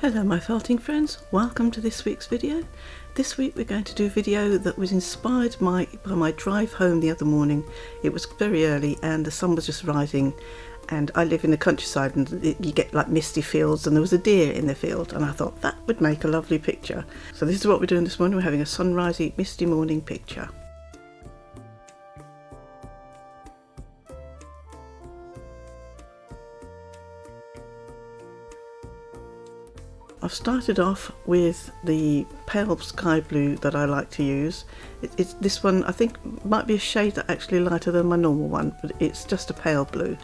Hello my felting friends, welcome to this week's video. This week we're going to do a video that was inspired by my drive home the other morning. It was very early and the sun was just rising, and I live in the countryside and you get like misty fields, and there was a deer in the field and I thought that would make a lovely picture. So this is what we're doing this morning. We're having a sunrisey misty morning picture. I've started off with the pale sky blue that I like to use. It's this one, I think might be a shade that actually lighter than my normal one, but it's just a pale blue.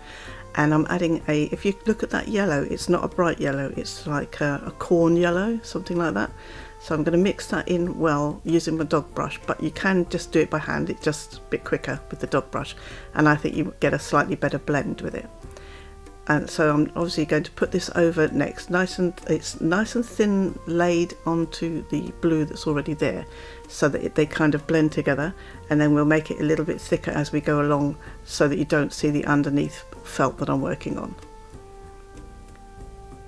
And I'm adding if you look at that yellow, it's not a bright yellow, it's like a corn yellow, something like that. So I'm going to mix that in well using my dog brush, but you can just do it by hand, it's just a bit quicker with the dog brush, and I think you get a slightly better blend with it. And so I'm obviously going to put this over next, it's nice and thin laid onto the blue that's already there, so that they kind of blend together, and then we'll make it a little bit thicker as we go along so that you don't see the underneath felt that I'm working on.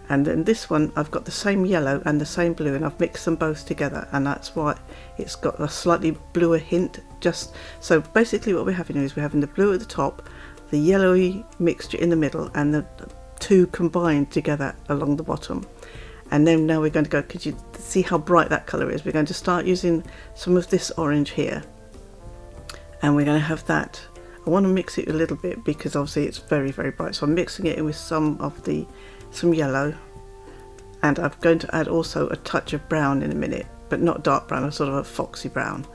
And then this one I've got the same yellow and the same blue, and I've mixed them both together, and that's why it's got a slightly bluer hint. Just so basically what we're having is we're having the blue at the top, the yellowy mixture in the middle, and the two combined together along the bottom. And then now we're going to go, could you see how bright that colour is? We're going to start using some of this orange here, and we're going to have that. I want to mix it a little bit because obviously it's very bright, so I'm mixing it with some yellow, and I'm going to add also a touch of brown in a minute, but not dark brown, a sort of a foxy brown.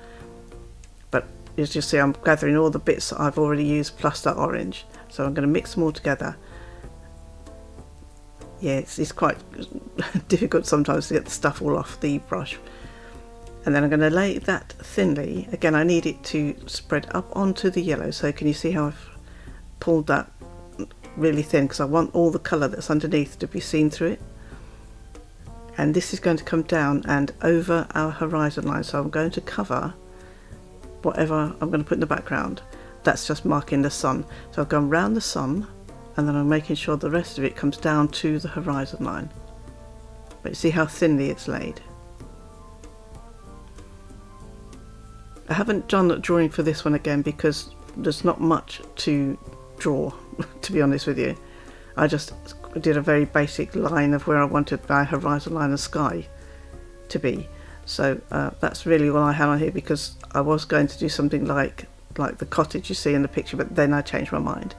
But as you see, I'm gathering all the bits that I've already used plus that orange, so I'm going to mix them all together. Yeah, it's quite difficult sometimes to get the stuff all off the brush. And then I'm going to lay that thinly. Again, I need it to spread up onto the yellow, so can you see how I've pulled that really thin, because I want all the colour that's underneath to be seen through it. And this is going to come down and over our horizon line, so I'm going to cover whatever I'm going to put in the background. That's just marking the sun, so I've gone round the sun, and then I'm making sure the rest of it comes down to the horizon line. But you see how thinly it's laid. I haven't done a drawing for this one again because there's not much to draw to be honest with you. I just did a very basic line of where I wanted my horizon line and sky to be. So that's really all I had on here, because I was going to do something like the cottage you see in the picture, but then I changed my mind.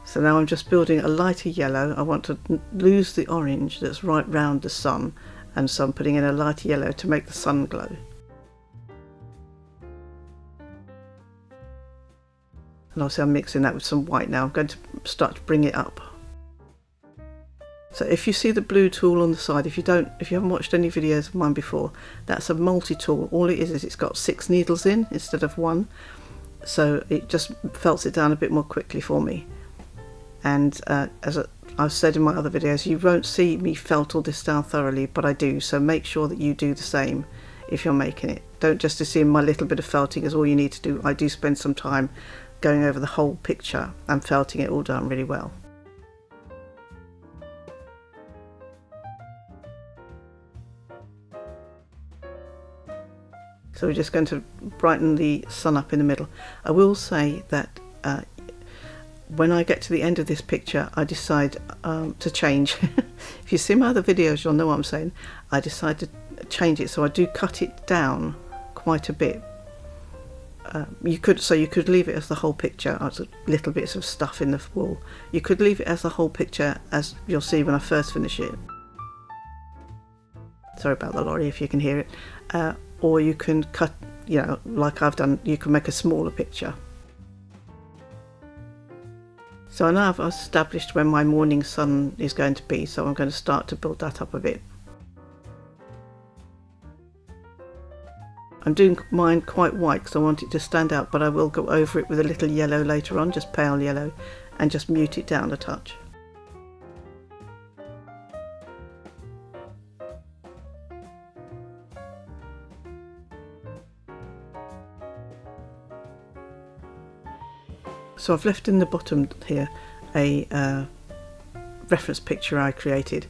So now I'm just building a lighter yellow. I want to lose the orange that's right round the sun, and so I'm putting in a lighter yellow to make the sun glow. And obviously I'm mixing that with some white now. I'm going to start to bring it up. So if you see the blue tool on the side, if you haven't watched any videos of mine before, that's a multi-tool. All it is it's got 6 needles in instead of 1, so it just felts it down a bit more quickly for me. And as I've said in my other videos, you won't see me felt all this down thoroughly, but I do, so make sure that you do the same if you're making it. Don't just assume my little bit of felting is all you need to do. I do spend some time going over the whole picture and felting it all down really well. So we're just going to brighten the sun up in the middle. I will say that when I get to the end of this picture, I decide to change. If you see my other videos, you'll know what I'm saying. I decide to change it, so I do cut it down quite a bit. You could leave it as the whole picture, as little bits of stuff in the wall. You could leave it as the whole picture, as you'll see when I first finish it. Sorry about the lorry if you can hear it. Or you can cut, like I've done, you can make a smaller picture. So now I've established when my morning sun is going to be, so I'm going to start to build that up a bit. I'm doing mine quite white because I want it to stand out, but I will go over it with a little yellow later on, just pale yellow, and just mute it down a touch. So I've left in the bottom here a reference picture I created,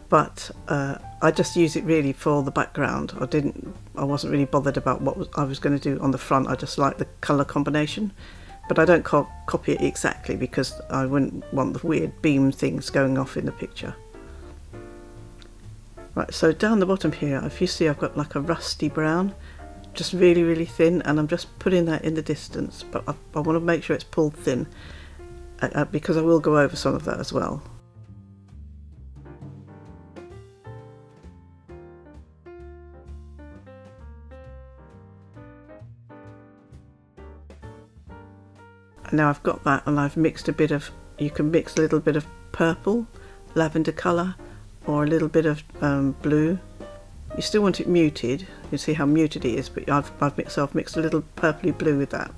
but I just use it really for the background. I wasn't really bothered about what I was going to do on the front. I just like the colour combination, but I don't copy it exactly because I wouldn't want the weird beam things going off in the picture. Right, so down the bottom here, if you see, I've got like a rusty brown, just really, really thin, and I'm just putting that in the distance, but I want to make sure it's pulled thin because I will go over some of that as well. And now I've got that, and I've mixed a bit of, you can mix a little bit of purple, lavender colour, or a little bit of blue. You still want it muted, you can see how muted it is, but I've mixed a little purpley blue with that.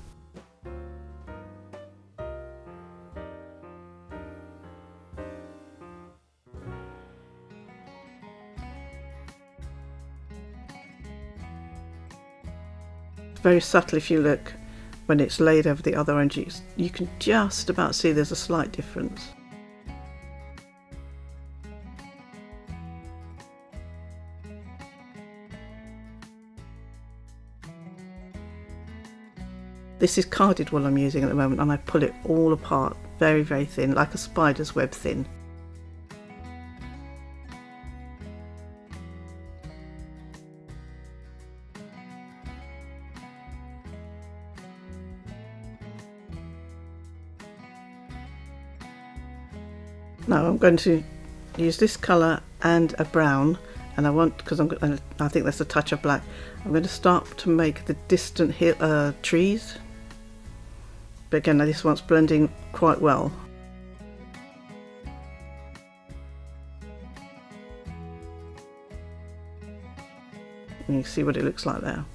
Very subtle if you look when it's laid over the other oranges. You can just about see there's a slight difference. This is carded wool I'm using at the moment, and I pull it all apart very, very thin, like a spider's web thin. Now I'm going to use this colour and a brown, and I think that's a touch of black. I'm going to start to make the distant trees. But again, this one's blending quite well. And you see what it looks like there.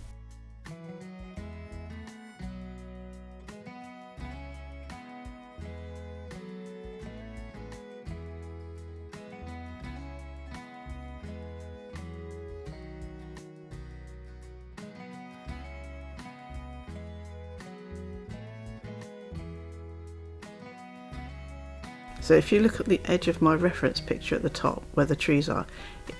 So if you look at the edge of my reference picture at the top where the trees are,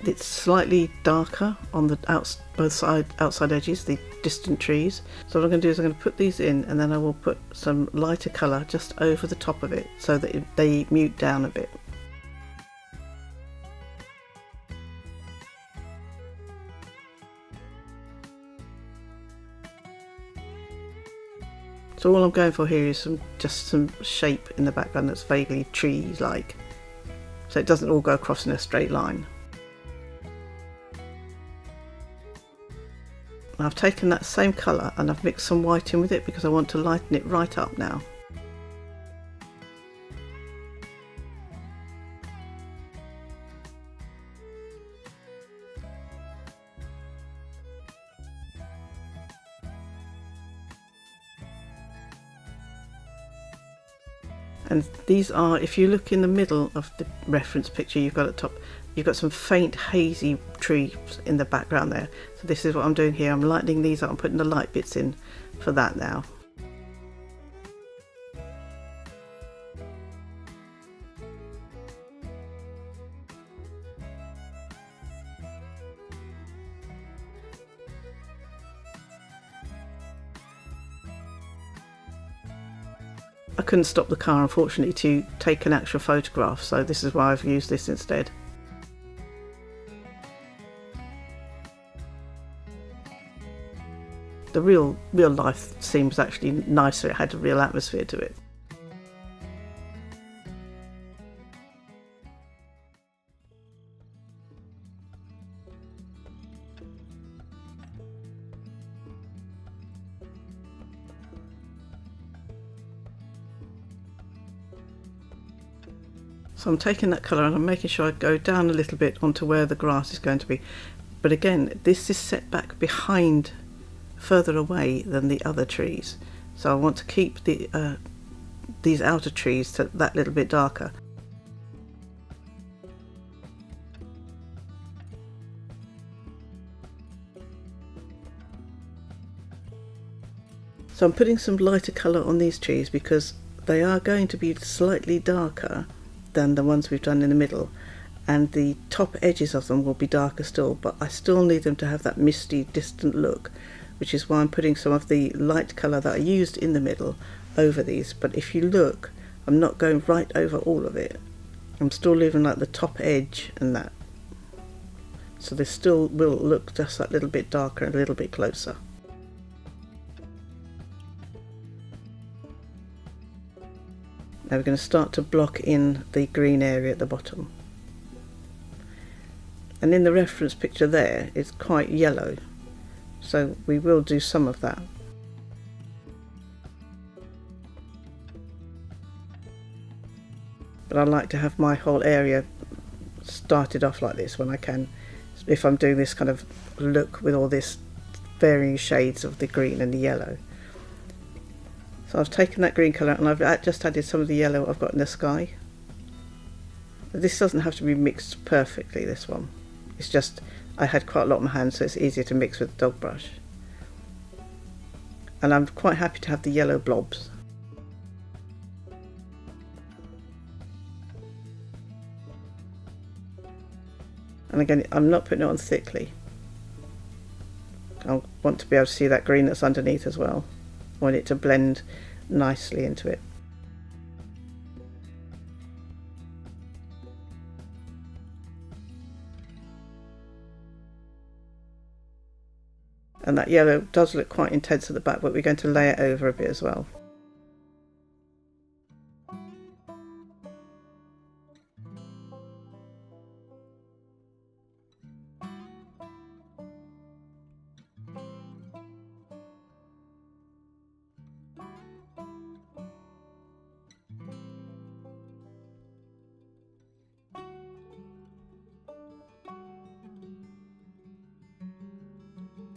it's slightly darker on the outside edges, the distant trees. So what I'm going to do is I'm going to put these in, and then I will put some lighter colour just over the top of it so that they mute down a bit. So all I'm going for here is just some shape in the background that's vaguely trees-like, so it doesn't all go across in a straight line. And I've taken that same colour and I've mixed some white in with it because I want to lighten it right up now. And these are, if you look in the middle of the reference picture you've got at the top, you've got some faint hazy trees in the background there. So this is what I'm doing here. I'm lightening these up. I'm putting the light bits in for that now. I couldn't stop the car, unfortunately, to take an actual photograph, so this is why I've used this instead. The real life seems actually nicer. It had a real atmosphere to it. So I'm taking that colour and I'm making sure I go down a little bit onto where the grass is going to be. But again, this is set back behind, further away than the other trees. So I want to keep these outer trees that little bit darker. So I'm putting some lighter colour on these trees because they are going to be slightly darker than the ones we've done in the middle, and the top edges of them will be darker still, but I still need them to have that misty, distant look, which is why I'm putting some of the light colour that I used in the middle over these. But if you look, I'm not going right over all of it. I'm still leaving like the top edge and that. So this still will look just that little bit darker, a little bit closer. Now we're going to start to block in the green area at the bottom. And in the reference picture there, it's quite yellow. So we will do some of that. But I like to have my whole area started off like this when I can, if I'm doing this kind of look with all this varying shades of the green and the yellow. So I've taken that green colour and I've just added some of the yellow I've got in the sky. This doesn't have to be mixed perfectly, this one. It's just, I had quite a lot on my hands, so it's easier to mix with the dog brush. And I'm quite happy to have the yellow blobs. And again, I'm not putting it on thickly. I want to be able to see that green that's underneath as well. I want it to blend nicely into it. And that yellow does look quite intense at the back, but we're going to lay it over a bit as well.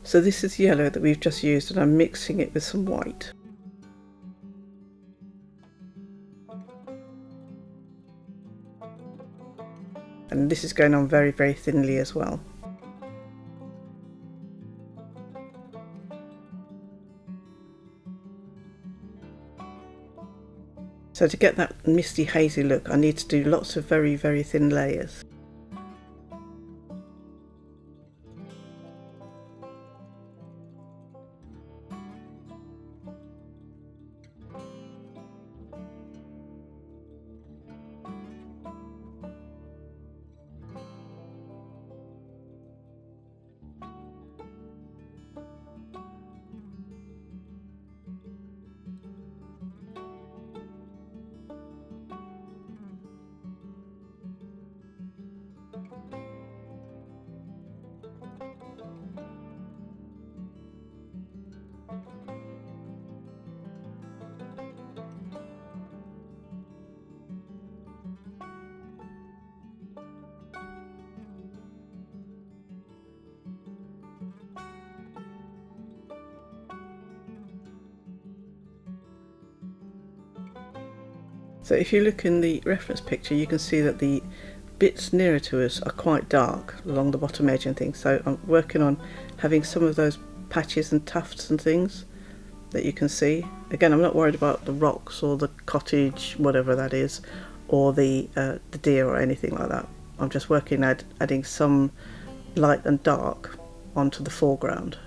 So this is yellow that we've just used, and I'm mixing it with some white. And this is going on very, very thinly as well. So to get that misty, hazy look, I need to do lots of very, very thin layers. So if you look in the reference picture, you can see that the bits nearer to us are quite dark along the bottom edge and things. So I'm working on having some of those patches and tufts and things that you can see. Again, I'm not worried about the rocks or the cottage, whatever that is, or the deer or anything like that. I'm just working at adding some light and dark onto the foreground.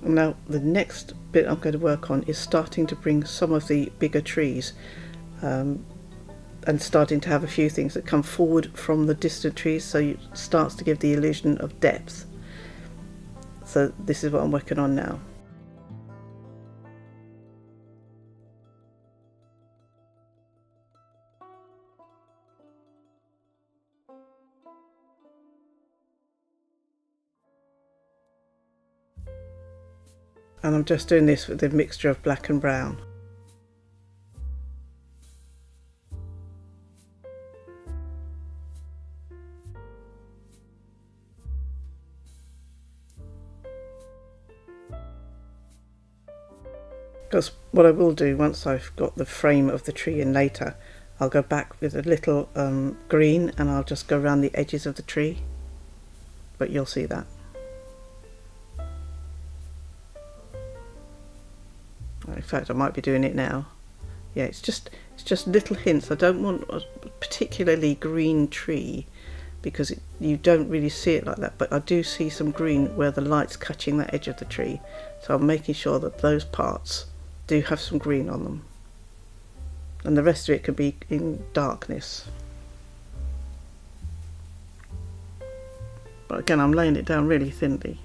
Now the next bit I'm going to work on is starting to bring some of the bigger trees and starting to have a few things that come forward from the distant trees, so it starts to give the illusion of depth. So this is what I'm working on now. And I'm just doing this with a mixture of black and brown. Because what I will do once I've got the frame of the tree in later, I'll go back with a little green and I'll just go around the edges of the tree, but you'll see that. In fact, I might be doing it now. Yeah, it's just little hints. I don't want a particularly green tree because you don't really see it like that, but I do see some green where the light's catching that edge of the tree, so I'm making sure that those parts do have some green on them, and the rest of it can be in darkness. But again, I'm laying it down really thinly.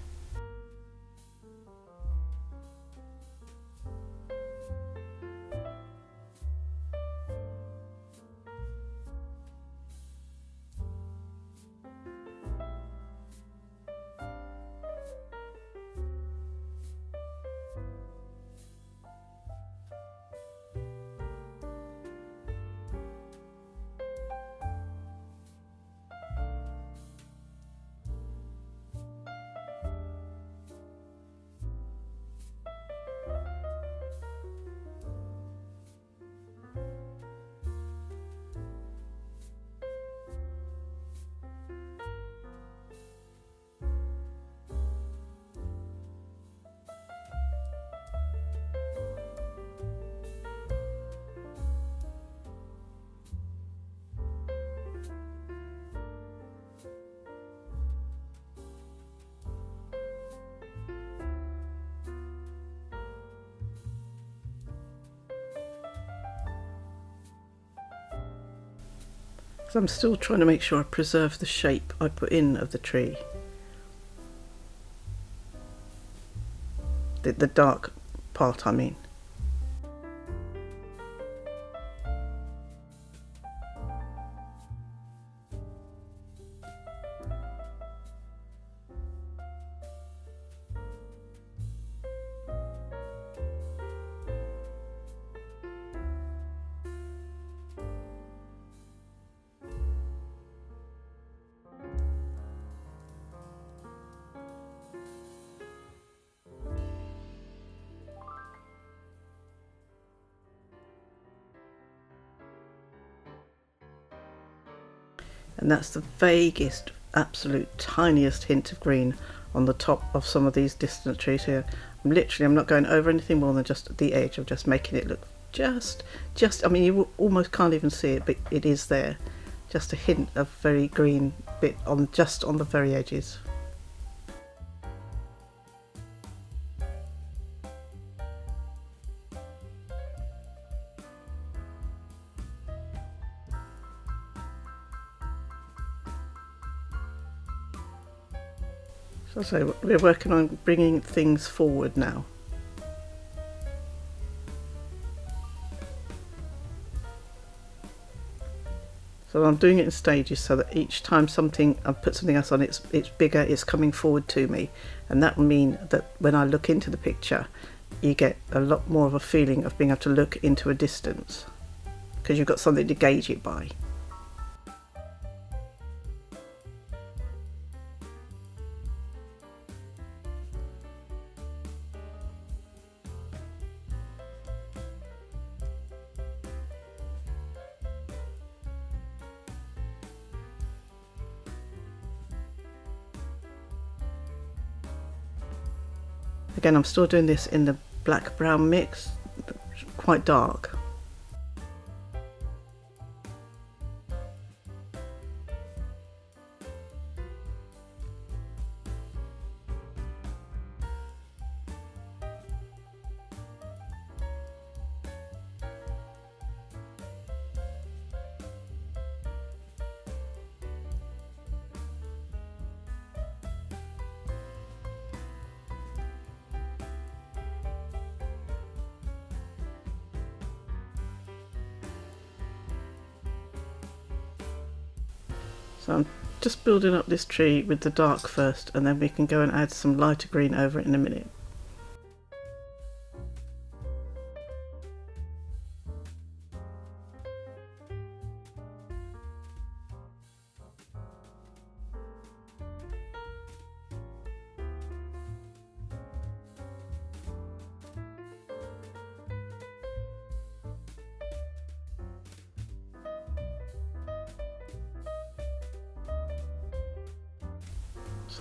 So I'm still trying to make sure I preserve the shape I put in of the tree. The dark part, I mean. And that's the vaguest, absolute tiniest hint of green on the top of some of these distant trees here. I'm not going over anything more than just the edge. I'm just making it look just, I mean, you almost can't even see it, but it is there. Just a hint of very green bit just on the very edges. So we're working on bringing things forward now. So I'm doing it in stages so that each time I put something else on, it's bigger, it's coming forward to me, and that will mean that when I look into the picture, you get a lot more of a feeling of being able to look into a distance because you've got something to gauge it by. Again, I'm still doing this in the black-brown mix, quite dark. So I'm just building up this tree with the dark first, and then we can go and add some lighter green over it in a minute.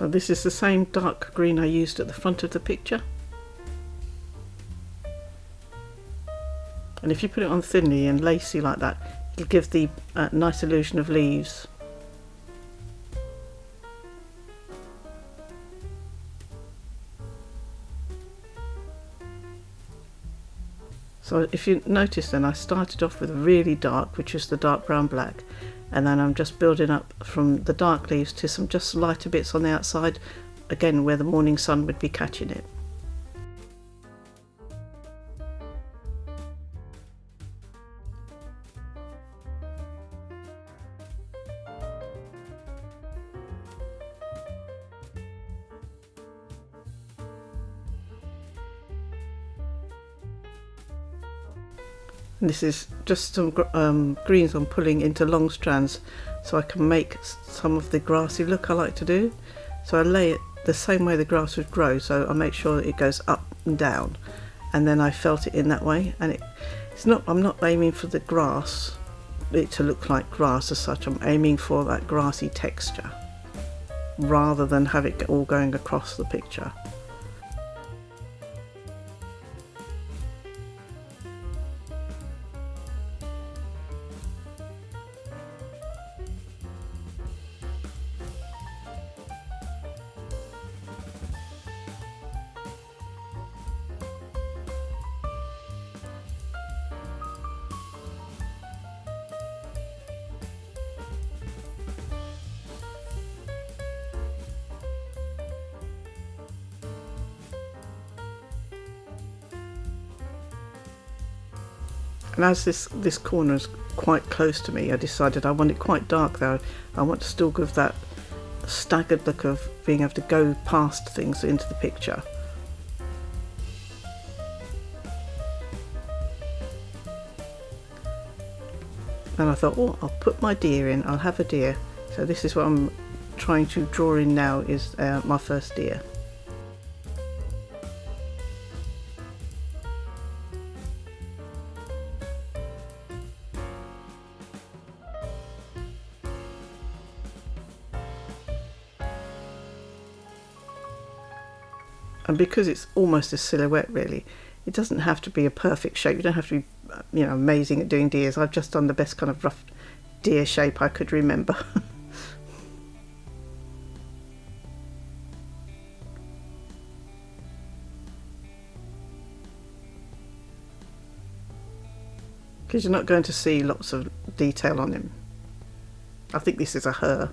So this is the same dark green I used at the front of the picture. And if you put it on thinly and lacy like that, it'll give the nice illusion of leaves. So if you notice then, I started off with really dark, which is the dark brown black, and then I'm just building up from the dark leaves to some just lighter bits on the outside, again where the morning sun would be catching it. And this is just some greens I'm pulling into long strands so I can make some of the grassy look I like to do. So I lay it the same way the grass would grow, so I make sure it goes up and down, and then I felt it in that way. And I'm not aiming for the grass, it to look like grass as such. I'm aiming for that grassy texture rather than have it all going across the picture. And as this corner is quite close to me, I decided I want it quite dark though. I want to still give that staggered look of being able to go past things into the picture. And I thought, oh, I'll put my deer in, I'll have a deer. So this is what I'm trying to draw in now, is my first deer. And because it's almost a silhouette really, it doesn't have to be a perfect shape. You don't have to be, amazing at doing deers. I've just done the best kind of rough deer shape I could remember. Because you're not going to see lots of detail on him. I think this is a her.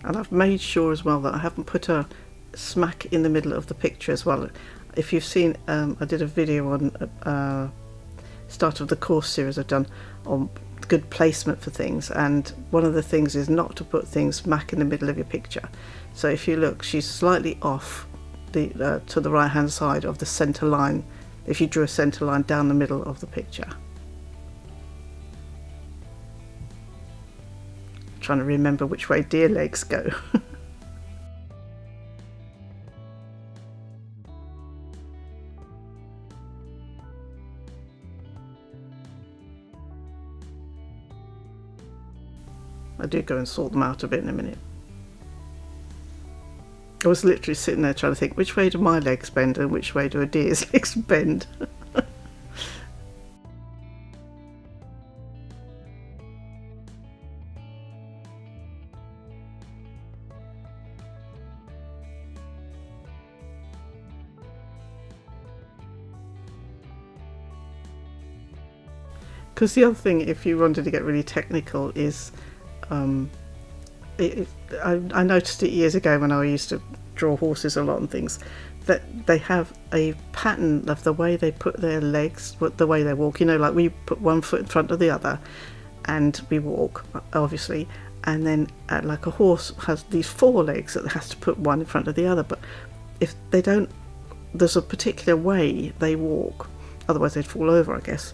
And I've made sure as well that I haven't put her smack in the middle of the picture as well. If you've seen, I did a video on start of the course series I've done on good placement for things, and one of the things is not to put things smack in the middle of your picture. So if you look, she's slightly off to the right hand side of the centre line, if you drew a centre line down the middle of the picture. Trying to remember which way deer legs go. I do go and sort them out a bit in a minute. I was literally sitting there trying to think, which way do my legs bend and which way do a deer's legs bend? Because the other thing, if you wanted to get really technical, is I noticed it years ago when I used to draw horses a lot and things, that they have a pattern of the way they put their legs, the way they walk. Like we put one foot in front of the other and we walk, obviously, and then like a horse has these four legs that has to put one in front of the other, but if they don't, there's a particular way they walk, otherwise they'd fall over, I guess.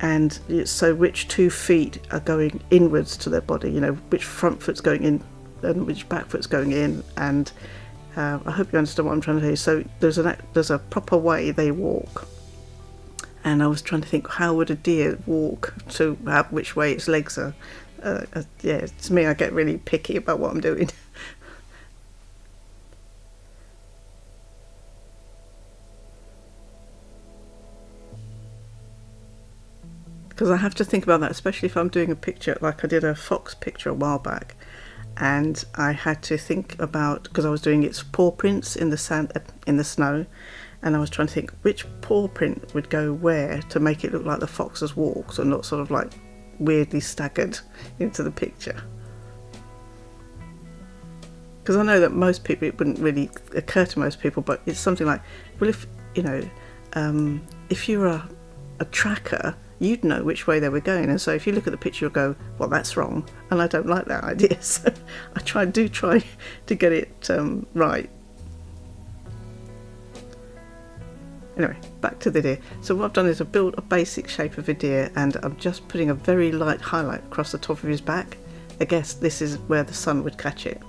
And so which 2 feet are going inwards to their body, which front foot's going in and which back foot's going in, and I hope you understand what I'm trying to do. So there's a proper way they walk, and I was trying to think, how would a deer walk to which way its legs are. Yeah, it's me, I get really picky about what I'm doing. Because I have to think about that, especially if I'm doing a picture, like I did a fox picture a while back, and I had to think about, because I was doing its paw prints in the sand, in the snow, and I was trying to think which paw print would go where to make it look like the fox's walks and not sort of like weirdly staggered into the picture. Because I know that most people, it wouldn't really occur to most people, but it's something like, well, if you know, if you're a tracker, you'd know which way they were going, and so if you look at the picture, you'll go, well, that's wrong, and I don't like that idea. So I try to get it right. Anyway, back to the deer. So what I've done is I've built a basic shape of a deer, and I'm just putting a very light highlight across the top of his back. I guess this is where the sun would catch it.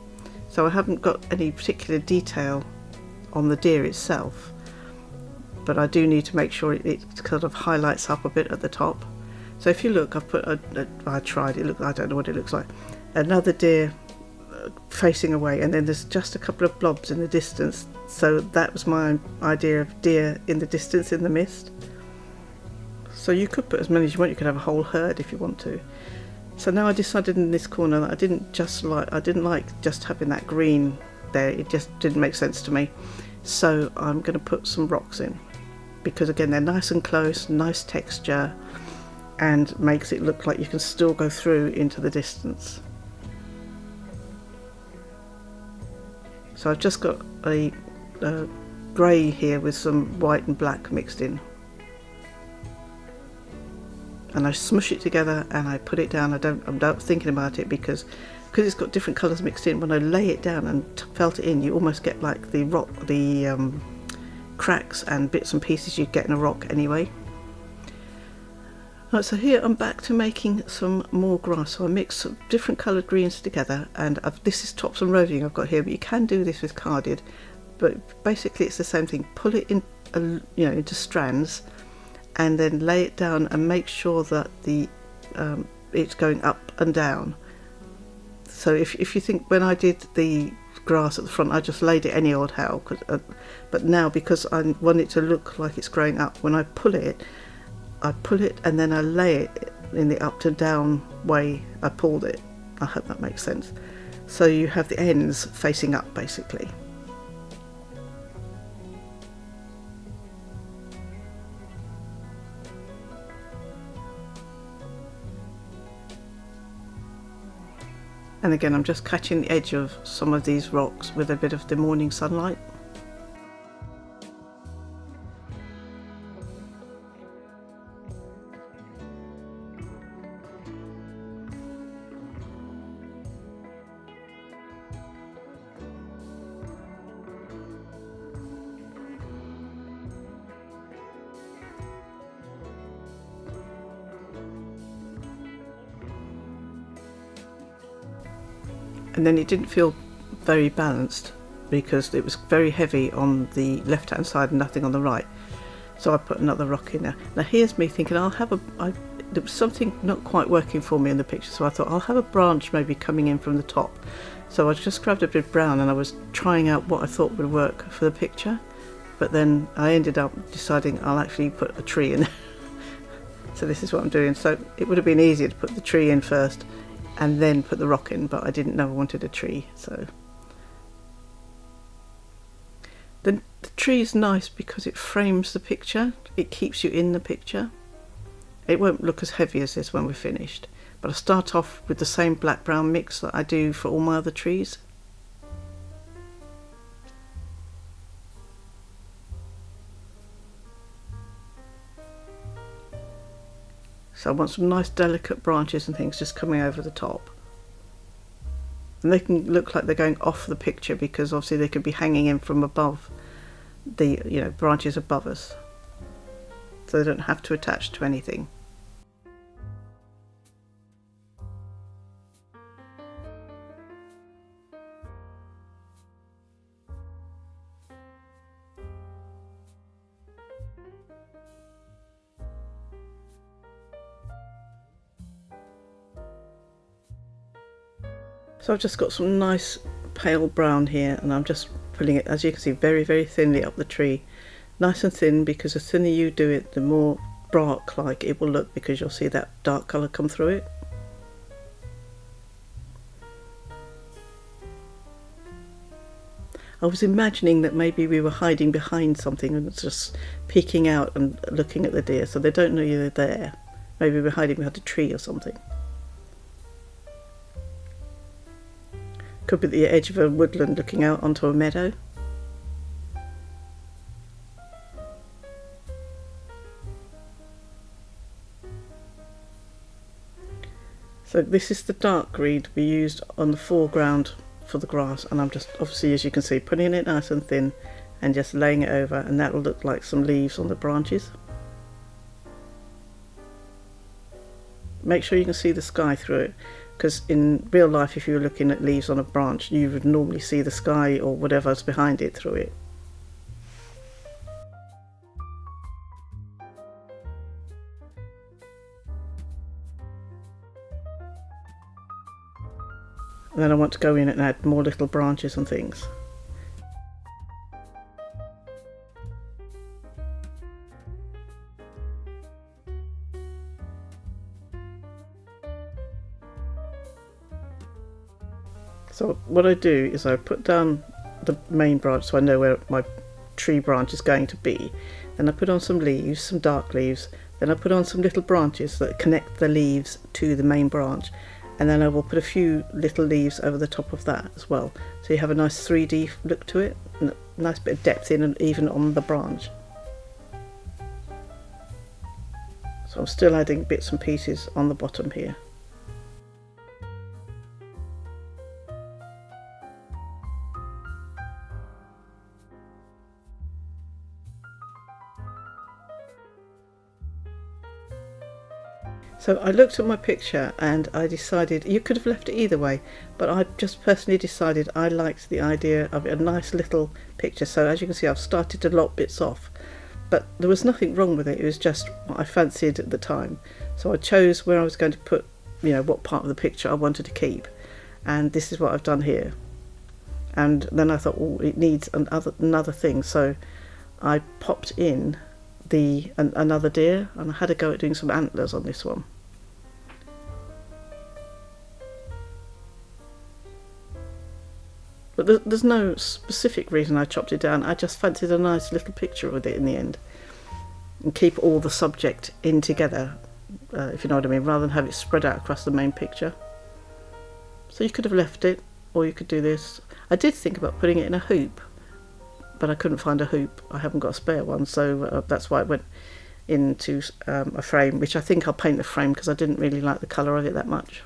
So I haven't got any particular detail on the deer itself, but I do need to make sure it sort of highlights up a bit at the top. So if you look, I've put I tried it. Look, I don't know what it looks like. Another deer facing away, and then there's just a couple of blobs in the distance. So that was my idea of deer in the distance in the mist. So you could put as many as you want. You could have a whole herd if you want to. So now I decided in this corner that I didn't like just having that green there. It just didn't make sense to me. So I'm going to put some rocks in, because again they're nice and close, nice texture, and makes it look like you can still go through into the distance. So I've just got a grey here with some white and black mixed in, and I smush it together and I put it down. I'm not thinking about it, because it's got different colours mixed in. When I lay it down and felt it in, you almost get like the rock, the cracks and bits and pieces you'd get in a rock anyway. Right, so here I'm back to making some more grass. So I mix some different coloured greens together, and this is Topsom Roving I've got here, but you can do this with carded. But basically it's the same thing. Pull it in, into strands, and then lay it down and make sure that it's going up and down. So if you think, when I did the grass at the front, I just laid it any old how, but now, because I want it to look like it's growing up, when I pull it and then I lay it in the up to down way I pulled it. I hope that makes sense. So you have the ends facing up basically. And again, I'm just catching the edge of some of these rocks with a bit of the morning sunlight. And then it didn't feel very balanced, because it was very heavy on the left hand side and nothing on the right. So I put another rock in there. Now here's me thinking, there was something not quite working for me in the picture, so I thought I'll have a branch maybe coming in from the top. So I just grabbed a bit of brown and I was trying out what I thought would work for the picture, but then I ended up deciding I'll actually put a tree in there. So this is what I'm doing. So it would have been easier to put the tree in first and then put the rock in, but I didn't know I wanted a tree. So the tree is nice because it frames the picture, it keeps you in the picture. It won't look as heavy as this when we're finished, but I start off with the same black brown mix that I do for all my other trees. So I want some nice delicate branches and things just coming over the top. And they can look like they're going off the picture, because obviously they could be hanging in from above the branches above us. So they don't have to attach to anything. So I've just got some nice pale brown here, and I'm just pulling it, as you can see, very, very thinly up the tree. Nice and thin, because the thinner you do it, the more bark like it will look, because you'll see that dark colour come through it. I was imagining that maybe we were hiding behind something and just peeking out and looking at the deer, so they don't know you're there. Maybe we're hiding behind a tree or something. Could be the edge of a woodland looking out onto a meadow. So this is the dark green we used on the foreground for the grass, and I'm just, obviously, as you can see, putting it nice and thin and just laying it over, and that will look like some leaves on the branches. Make sure you can see the sky through it, because in real life, if you were looking at leaves on a branch, you would normally see the sky or whatever's behind it through it. And then I want to go in and add more little branches and things. So what I do is I put down the main branch so I know where my tree branch is going to be. Then I put on some leaves, some dark leaves. Then I put on some little branches that connect the leaves to the main branch. And then I will put a few little leaves over the top of that as well. So you have a nice 3D look to it, and a nice bit of depth in and even on the branch. So I'm still adding bits and pieces on the bottom here. So I looked at my picture and I decided, you could have left it either way, but I just personally decided I liked the idea of a nice little picture. So as you can see, I've started to lop bits off, but there was nothing wrong with it. It was just what I fancied at the time. So I chose where I was going to put, what part of the picture I wanted to keep. And this is what I've done here. And then I thought, oh, it needs another thing. So I popped in another deer, and I had a go at doing some antlers on this one. But there's no specific reason I chopped it down. I just fancied a nice little picture with it in the end, and keep all the subject in together, if you know what I mean, rather than have it spread out across the main picture. So you could have left it, or you could do this. I did think about putting it in a hoop, but I couldn't find a hoop. I haven't got a spare one, so that's why it went into a frame, which I think I'll paint the frame because I didn't really like the colour of it that much.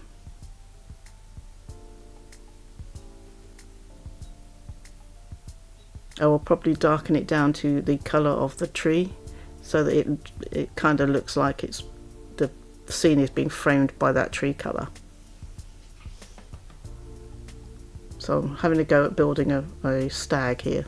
I will probably darken it down to the colour of the tree, so that it kind of looks like the scene is being framed by that tree colour. So I'm having a go at building a stag here.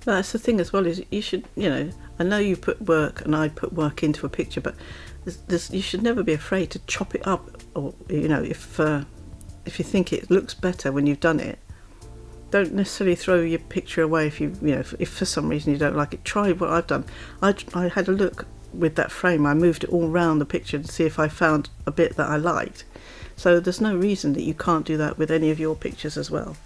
Well, that's the thing as well, is you should, I know you put work and I put work into a picture, but you should never be afraid to chop it up, or if you think it looks better when you've done it, don't necessarily throw your picture away if for some reason you don't like it. Try what I've done. I had a look with that frame. I moved it all round the picture to see if I found a bit that I liked. So there's no reason that you can't do that with any of your pictures as well.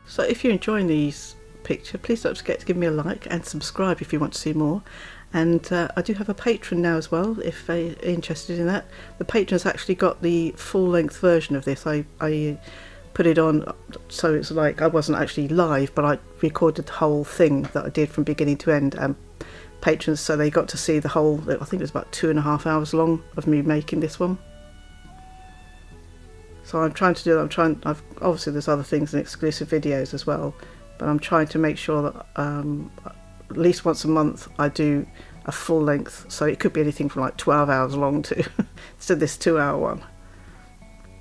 So if you're enjoying these pictures, please don't forget to give me a like and subscribe if you want to see more. And I do have a Patreon now as well, if they're interested in that. The Patreon's actually got the full-length version of this. I put it on so it's like I wasn't actually live, but I recorded the whole thing that I did from beginning to end. Patrons, so they got to see the whole, I think it was about 2.5 hours long of me making this one. So I'm trying to do that. Obviously there's other things and exclusive videos as well, but I'm trying to make sure that at least once a month I do a full length, so it could be anything from like 12 hours long to this 2-hour one.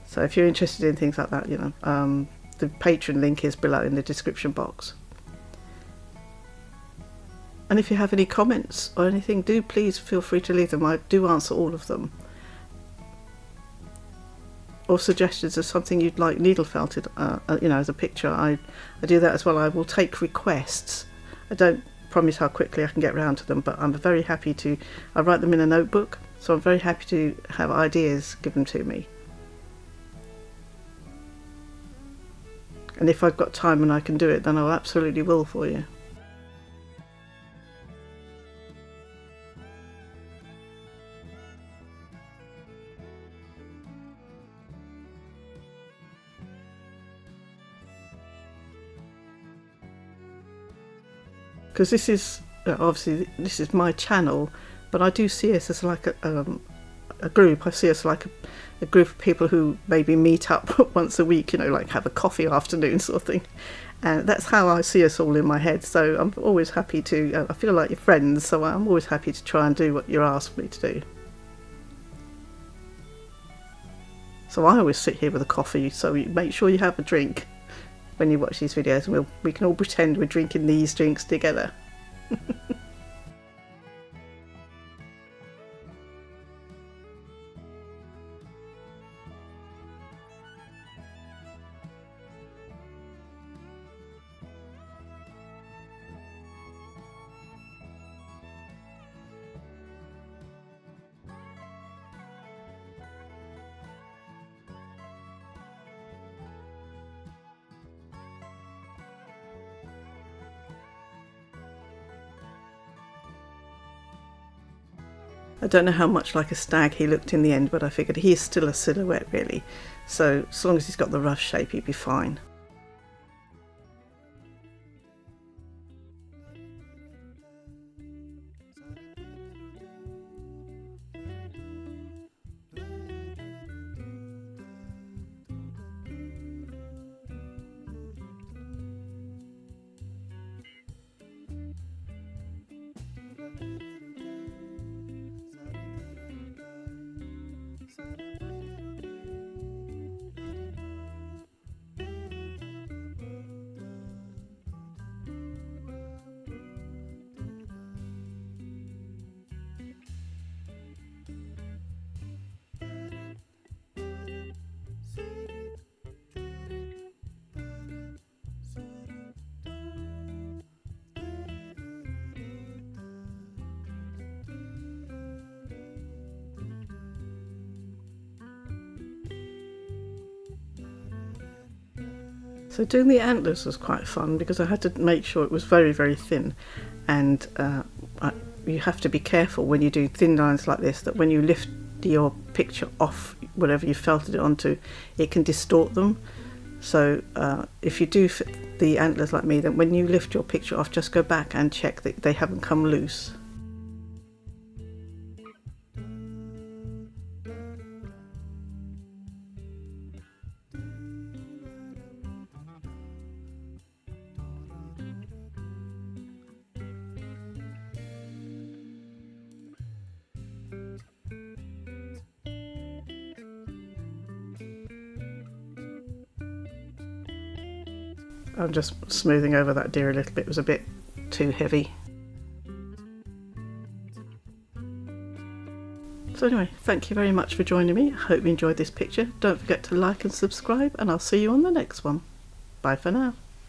So if you're interested in things like that, you know, the Patreon link is below in the description box. And if you have any comments or anything, do please feel free to leave them. I do answer all of them. Or suggestions of something you'd like needle felted, you know, as a picture. I do that as well. I will take requests. I don't promise how quickly I can get around to them, but I'm very happy to. I write them in a notebook, so I'm very happy to have ideas given to me. And if I've got time and I can do it, then I absolutely will for you. Because this is obviously this is my channel, but I do see us as like a group. I see us like a group of people who maybe meet up once a week, you know, like have a coffee afternoon sort of thing. And that's how I see us all in my head. So I'm always happy to, I feel like you're friends, so I'm always happy to try and do what you're asking me to do. So I always sit here with a coffee, so you make sure you have a drink when you watch these videos, and we can all pretend we're drinking these drinks together. I don't know how much like a stag he looked in the end, but I figured he is still a silhouette really, so as long as he's got the rough shape he'd be fine. So doing the antlers was quite fun because I had to make sure it was very, very thin, and you have to be careful when you do thin lines like this that when you lift your picture off whatever you felted it onto, it can distort them. So if you do the antlers like me, then when you lift your picture off, just go back and check that they haven't come loose. I'm just smoothing over that deer a little bit, it was a bit too heavy. So anyway, thank you very much for joining me. I hope you enjoyed this picture. Don't forget to like and subscribe, and I'll see you on the next one. Bye for now.